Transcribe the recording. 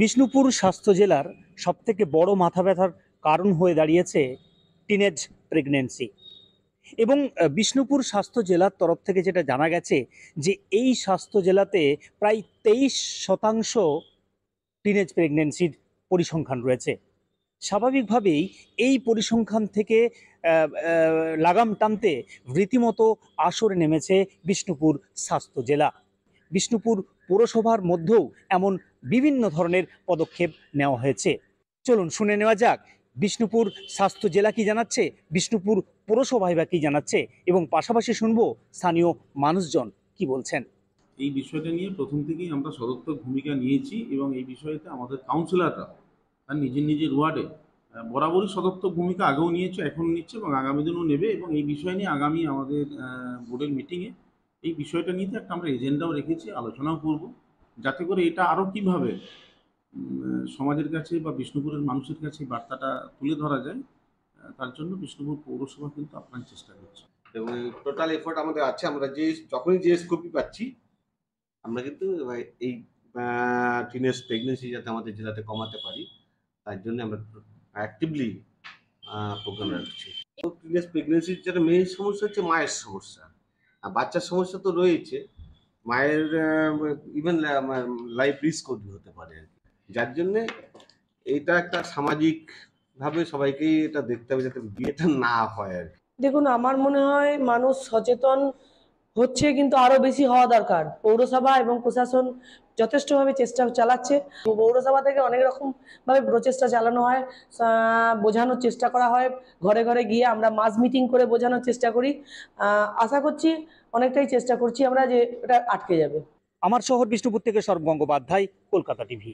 বিষ্ণুপুর স্বাস্থ্য জেলার সবথেকে বড় মাথা ব্যথার কারণ হয়ে দাঁড়িয়েছে টিনেজ প্রেগন্যান্সি। এবং বিষ্ণুপুর স্বাস্থ্য জেলার তরফ থেকে যেটা জানা গেছে যে এই স্বাস্থ্য জেলাতে প্রায় 23% টিনেজ প্রেগন্যান্সির পরিসংখ্যান রয়েছে। স্বাভাবিকভাবেই এই পরিসংখ্যান থেকে লাগাম টানতে রীতিমতো আসরে নেমেছে বিষ্ণুপুর স্বাস্থ্য জেলা। বিষ্ণুপুর পৌরসভার মধ্যেও এমন বিভিন্ন ধরনের পদক্ষেপ নেওয়া হয়েছে। চলুন শুনে নেওয়া যাক বিষ্ণুপুর স্বাস্থ্য জেলা কি জানাচ্ছে, বিষ্ণুপুর পৌরসভায় বা কি জানাচ্ছে, এবং পাশাপাশি শুনবো স্থানীয় মানুষজন কি বলছেন। এই বিষয়টা নিয়ে প্রথম থেকেই আমরা সদর্থক ভূমিকা নিয়েছি এবং এই বিষয়তে আমাদের কাউন্সিলররা তার নিজের নিজের ওয়ার্ডে বরাবরই সদর্থক ভূমিকা আগেও নিয়েছে, এখন নিচ্ছে এবং আগামী দিনও নেবে। এবং এই বিষয় নিয়ে আগামী আমাদের বোর্ডের মিটিংয়ে এই বিষয়টা নিয়ে একটা আমরা এজেন্ডাও রেখেছি, আলোচনাও করব, যাতে করে এটা আরও কীভাবে সমাজের কাছে বা বিষ্ণুপুরের মানুষের কাছে বার্তাটা তুলে ধরা যায়। তার জন্য বিষ্ণুপুর পৌরসভা কিন্তু আপ্রাণ চেষ্টা করছে এবং টোটাল এফোর্ট আমাদের আছে। আমরা যখনই যে স্কোপই পাচ্ছি আমরা কিন্তু এই টিনেজ প্রেগনেন্সি যাতে আমাদের জেলাতে কমাতে পারি তার জন্য আমরা অ্যাক্টিভলি প্রোগ্রাম রাখছি। টিনেজ প্রেগনেন্সির যেটা মেইন সমস্যা হচ্ছে মায়ের সমস্যা, আর বাচ্চার সমস্যা তো রয়েছে, মায়ের ইভেন লাইফ রিস্ক হতে পারে আর কি। যার জন্যে এইটা একটা সামাজিকভাবে সবাইকেই এটা দেখতে হবে যাতে বিয়েটা না হয় আর কি। দেখুন, আমার মনে হয় মানুষ সচেতন হচ্ছে, কিন্তু আরো বেশি হওয়া দরকার। পৌরসভা এবং প্রশাসন যথেষ্টভাবে চেষ্টা চালাচ্ছে। পৌরসভা থেকে অনেক রকম ভাবে প্রচেষ্টা চালানো হয়, বোঝানোর চেষ্টা করা হয়, ঘরে ঘরে গিয়ে আমরা মাস মিটিং করে বোঝানোর চেষ্টা করি। আশা করছি, অনেকটাই চেষ্টা করছি আমরা যে এটা আটকে যাবে। আমার শহর বিষ্ণুপুর থেকে সর্ব গঙ্গোপাধ্যায়, কলকাতা টিভি।